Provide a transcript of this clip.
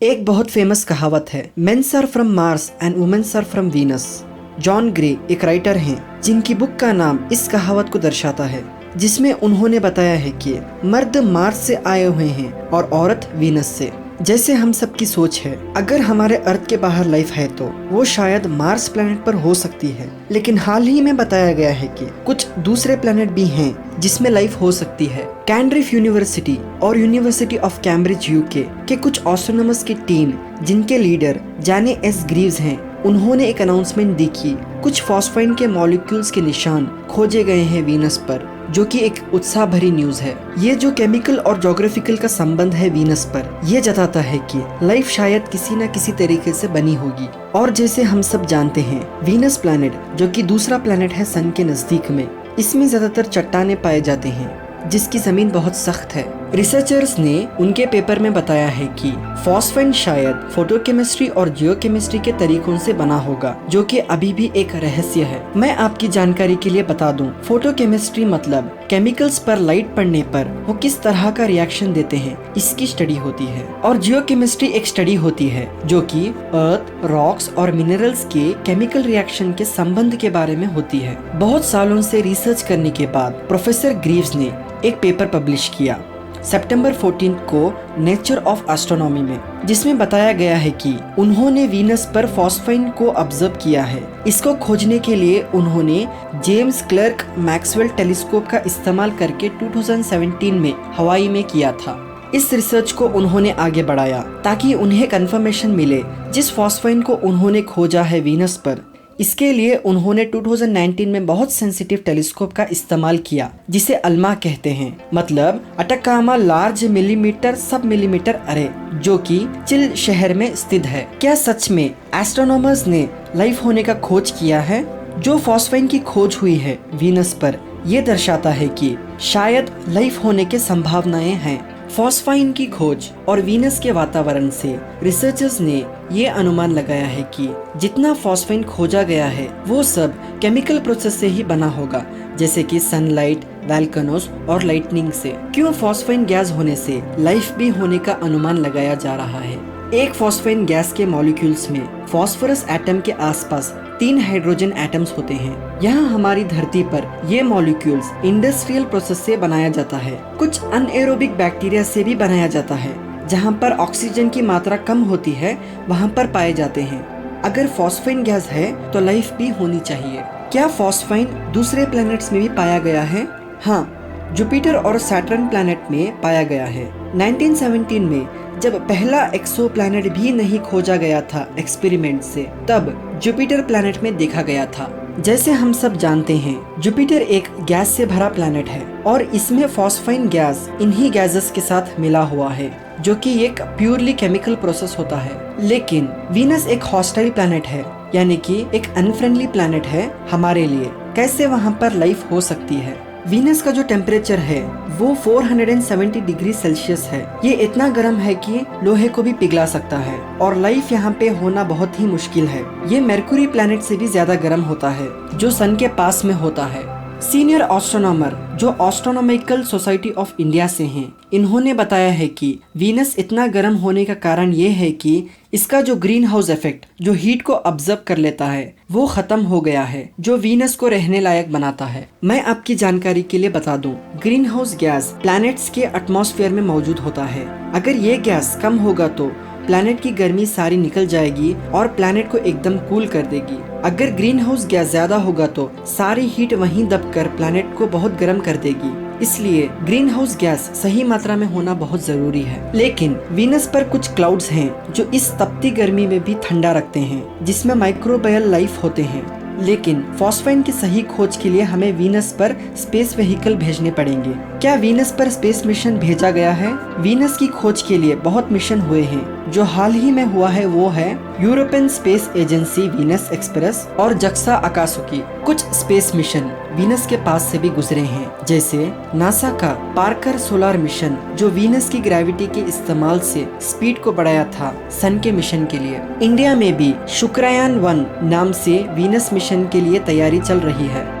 एक बहुत फेमस कहावत है, mens are from Mars and womens are from Venus. John Gray एक राइटर हैं जिनकी बुक का नाम इस कहावत को दर्शाता है, जिसमें उन्होंने बताया है कि मर्द मार्स से आए हुए हैं और औरत वीनस से। जैसे हम सबकी सोच है, अगर हमारे अर्थ के बाहर लाइफ है तो वो शायद मार्स प्लेनेट पर हो सकती है, लेकिन हाल ही में बताया गया है कि कुछ दूसरे प्लेनेट भी हैं जिसमें लाइफ हो सकती है। कैंड्रिफ यूनिवर्सिटी और यूनिवर्सिटी ऑफ कैम्ब्रिज यूके के कुछ एस्ट्रोनॉमर्स की टीम, जिनके लीडर जाने एस ग्रीव्स हैं, उन्होंने एक अनाउंसमेंट दी कि कुछ फॉस्फाइन के मॉलिक्यूल्स के निशान खोजे गए हैं वीनस पर, जो कि एक उत्साह भरी न्यूज है। ये जो केमिकल और ज्योग्राफिकल का संबंध है वीनस पर, ये जताता है कि लाइफ शायद किसी न किसी तरीके से बनी होगी। और जैसे हम सब जानते हैं, वीनस प्लैनेट जो कि दूसरा प्लैनेट है सन के नजदीक में, इसमें ज्यादातर चट्टाने पाए जाते हैं जिसकी जमीन बहुत सख्त है। रिसर्चर्स ने उनके पेपर में बताया है कि फॉस्फाइन शायद फोटोकेमिस्ट्री और जियोकेमिस्ट्री के तरीकों से बना होगा, जो कि अभी भी एक रहस्य है। मैं आपकी जानकारी के लिए बता दूं, फोटोकेमिस्ट्री मतलब केमिकल्स पर लाइट पड़ने पर वो किस तरह का रिएक्शन देते हैं, इसकी स्टडी होती है। और जियोकेमिस्ट्री एक स्टडी होती है जो कि अर्थ, रॉक्स और मिनरल्स के केमिकल रिएक्शन के संबंध के बारे में होती है। बहुत सालों से रिसर्च करने के बाद प्रोफेसर ग्रीव्स ने एक पेपर पब्लिश किया सितंबर 14 को नेचर ऑफ एस्ट्रोनॉमी में, जिसमें बताया गया है कि उन्होंने वीनस पर फॉस्फाइन को ऑब्जर्व किया है। इसको खोजने के लिए उन्होंने जेम्स क्लर्क मैक्सवेल टेलीस्कोप का इस्तेमाल करके 2017 में हवाई में किया था। इस रिसर्च को उन्होंने आगे बढ़ाया ताकि उन्हें कंफर्मेशन मिले जिस फॉस्फाइन को उन्होंने खोजा है वीनस पर। इसके लिए उन्होंने 2019 में बहुत सेंसिटिव टेलीस्कोप का इस्तेमाल किया, जिसे अल्मा कहते हैं, मतलब अटाकामा लार्ज मिलीमीटर सब मिलीमीटर अरे, जो कि चिल शहर में स्थित है। क्या सच में एस्ट्रोनॉमर्स ने लाइफ होने का खोज किया है? जो फॉस्फाइन की खोज हुई है वीनस पर, यह दर्शाता है कि शायद लाइफ होने के संभावनाएं हैं। फॉस्फाइन की खोज और वीनस के वातावरण से रिसर्चर्स ने ये अनुमान लगाया है कि जितना फॉस्फाइन खोजा गया है वो सब केमिकल प्रोसेस से ही बना होगा, जैसे कि सनलाइट, वोल्केनोस और लाइटनिंग से। क्यों फॉस्फाइन गैस होने से लाइफ भी होने का अनुमान लगाया जा रहा है? एक फॉस्फाइन गैस के मॉलिक्यूल्स में फॉस्फोरस एटम के आसपास 3 हाइड्रोजन एटम्स होते हैं। यहाँ हमारी धरती पर ये मॉलिक्यूल्स इंडस्ट्रियल प्रोसेस से बनाया जाता है। कुछ अनएरोबिक बैक्टीरिया से भी बनाया जाता है। जहाँ पर ऑक्सीजन की मात्रा कम होती है, वहाँ पर पाए जाते हैं। अगर फॉस्फाइन गैस है तो लाइफ भी होनी चाहिए। क्या फॉस्फाइन दूसरे प्लैनेट्स में भी पाया गया है? हाँ, जुपिटर और सैटर्न प्लैनेट में पाया गया है। 1917 में जब पहला एक्सो प्लैनेट भी नहीं खोजा गया था एक्सपेरिमेंट से, तब जुपिटर प्लैनेट में देखा गया था। जैसे हम सब जानते हैं, जुपिटर एक गैस से भरा प्लैनेट है और इसमें फॉस्फाइन गैस इन्हीं गैसेस के साथ मिला हुआ है, जो कि एक प्योरली केमिकल प्रोसेस होता है। लेकिन वीनस एक हॉस्टाइल प्लैनेट है, यानी कि एक अनफ्रेंडली प्लैनेट है हमारे लिए। कैसे वहाँ पर लाइफ हो सकती है? वीनस का जो टेम्परेचर है वो 470 डिग्री सेल्सियस है। ये इतना गर्म है कि लोहे को भी पिघला सकता है और लाइफ यहाँ पे होना बहुत ही मुश्किल है। ये मरकुरी प्लैनेट से भी ज्यादा गर्म होता है, जो सन के पास में होता है। सीनियर एस्ट्रोनॉमर जो एस्ट्रोनॉमिकल सोसाइटी ऑफ इंडिया से हैं, इन्होंने बताया है कि वीनस इतना गर्म होने का कारण ये है कि इसका जो ग्रीन हाउस इफेक्ट, जो हीट को ऑब्जर्व कर लेता है, वो खत्म हो गया है, जो वीनस को रहने लायक बनाता है। मैं आपकी जानकारी के लिए बता दूं, ग्रीन हाउस गैस प्लैनेट्स के एटमॉस्फेयर में मौजूद होता है। अगर ये गैस कम होगा तो प्लैनेट की गर्मी सारी निकल जाएगी और प्लैनेट को एकदम कूल कर देगी। अगर ग्रीन हाउस गैस ज्यादा होगा तो सारी हीट वहीं दबकर प्लैनेट को बहुत गर्म कर देगी। इसलिए ग्रीन हाउस गैस सही मात्रा में होना बहुत जरूरी है। लेकिन वीनस पर कुछ क्लाउड्स हैं जो इस तपती गर्मी में भी ठंडा रखते हैं, जिसमें माइक्रोबायल लाइफ होते हैं। लेकिन फॉस्फाइन की सही खोज के लिए हमें वीनस पर स्पेस व्हीकल भेजने पड़ेंगे। क्या वीनस पर स्पेस मिशन भेजा गया है? वीनस की खोज के लिए बहुत मिशन हुए हैं। जो हाल ही में हुआ है वो है European space agency Venus express और जक्सा अकासुकी। कुछ स्पेस मिशन वीनस के पास से भी गुजरे हैं, जैसे नासा का पार्कर सोलर मिशन, जो वीनस की ग्रेविटी के इस्तेमाल से स्पीड को बढ़ाया था सन के मिशन के लिए। इंडिया में भी शुक्रायान 1 नाम से वीनस मिशन के लिए तैयारी चल रही है।